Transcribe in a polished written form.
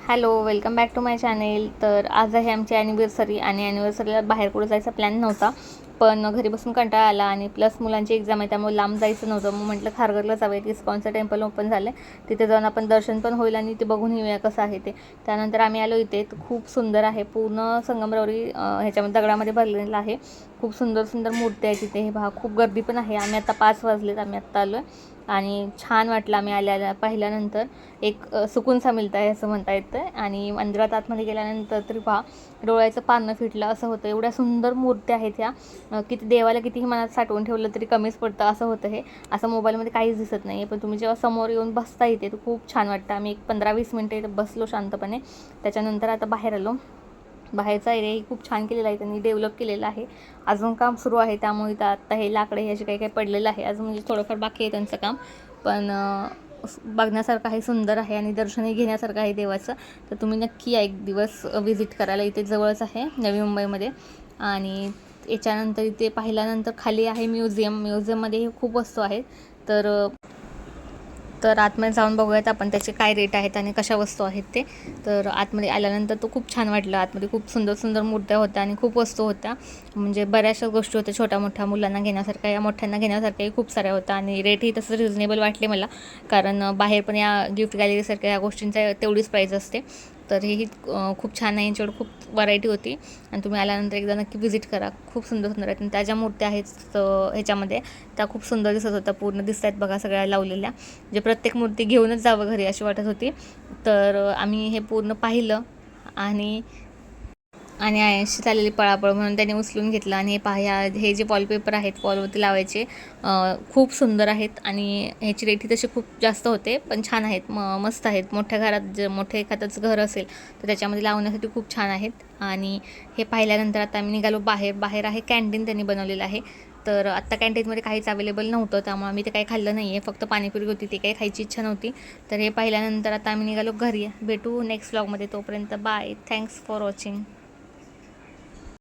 Hello, welcome back to my channel. तर आज आहे आमची ॲनिव्हर्सरी आणि ॲनिव्हर्सरीला बाहेर कुठं जायचा प्लॅन नव्हता, पण घरी बसून कंटाळा आला आणि प्लस मुलांची एक्झाम आहे त्यामुळे लांब जायचं नव्हतं. मग म्हटलं खारघरला जाऊया, इस्कॉनचं टेम्पल ओपन झालं आहे, तिथे जाऊन आपण दर्शन पण होईल आणि ते बघून येऊया कसं आहे ते. त्यानंतर आम्ही आलो इथे. खूप सुंदर आहे, पूर्ण संगमरवरी ह्याच्यामध्ये दगडामध्ये भरलेलं आहे. खूप सुंदर सुंदर मूर्ती आहे तिथे. हे पहा, खूप गर्दी पण आहे. आम्ही आता 5 वाजलेत, आम्ही आत्ता आलो आहे आणि छान वाटलं. आम्ही आल्याला पाहिल्यानंतर एक सुकूनसा मिळत आहे असं म्हणता येतं. आणि मंदिरात आतमध्ये गेल्यानंतर तरी पहा, डोळ्याचं पानं फिटलं असं होतं. एवढ्या सुंदर मूर्त्या आहेत ह्या, किती देवाला कितीही मनात साठवून ठेवलं तरी कमीच पडतं असं होतं. हे असं मोबाईलमध्ये काहीच दिसत नाही आहे, पण तुम्ही जेव्हा समोर येऊन बसता इथे तर खूप छान वाटतं. आम्ही एक 15-20 मिनटं इथं बसलो शांतपणे. त्याच्यानंतर आता बाहेर आलो. बाहेरचा एरियाही खूप छान केलेला आहे, त्यांनी डेव्हलप केलेला आहे. अजून काम सुरू आहे, त्यामुळे इथं आत्ता हे लाकडे हे असे काही काही पडलेलं आहे. अजून म्हणजे थोडंफार बाकी आहे त्यांचं काम, पण बघण्यासारखं आहे, सुंदर आहे आणि दर्शनही घेण्यासारखं आहे देवाचं. तर तुम्ही नक्की या एक दिवस विजिट करायला. इथे जवळच आहे नवी मुंबईमध्ये. आणि याच्यानंतर इथे पाहिल्यानंतर खाली आहे म्युझियममध्येही खूप वस्तू आहेत. तर तर आतमध्ये जाऊन बघूयात आपण त्याचे काय रेट आहेत आणि कशा वस्तू आहेत ते. तर आतमध्ये आल्यानंतर तो खूप छान वाटलं. आतमध्ये खूप सुंदर सुंदर मूर्त्या होत्या आणि खूप वस्तू होत्या, म्हणजे बऱ्याचशा गोष्टी होत्या. छोट्या मोठ्या मुलांना घेण्यासारख्या, या मोठ्यांना घेण्यासारख्याही खूप साऱ्या होत्या आणि रेटही तसं रिजनेबल वाटले मला, कारण बाहेर पण या गिफ्ट गॅलरीसारख्या या गोष्टींचा तेवढीच प्राईज असते. तर हेही खूप छान आहे. यांच्याकडे खूप व्हरायटी होती आणि तुम्ही आल्यानंतर एकदा नक्की व्हिजिट करा. खूप सुंदर सुंदर आहेत आणि त्या ज्या मूर्त्या आहेत ह्याच्यामध्ये त्या खूप सुंदर दिसत होत्या. पूर्ण दिसत आहेत बघा सगळ्या लावलेल्या, जे प्रत्येक मूर्ती घेऊनच जावं घरी अशी वाटत होती. तर आम्ही हे पूर्ण पाहिलं आणि आणि आयनशी चाललेली पळापळ म्हणून त्याने उचलून घेतलं. आणि हे पहा, हे जे वॉलपेपर आहेत वॉलवरती लावायचे, खूप सुंदर आहेत आणि ह्याची रेटी तशी खूप जास्त होते, पण छान आहेत, मस्त आहेत. मोठ्या घरात जे मोठे एखादंच घर असेल तर त्याच्यामध्ये लावण्यासाठी खूप छान आहेत. आणि हे पाहिल्यानंतर आता आम्ही निघालो बाहेर आहे कॅन्टीन त्यांनी बनवलेलं आहे. तर आत्ता कॅन्टीनमध्ये काहीच अवेलेबल नव्हतं, त्यामुळे आम्ही ते काही खाल्लं नाही आहे. फक्त पाणीपुरी होती, ती काही खायची इच्छा नव्हती. तर हे पाहिल्यानंतर आता आम्ही निघालो घरी. भेटू नेक्स्ट व्लॉगमध्ये. तोपर्यंत बाय. Thanks for watching.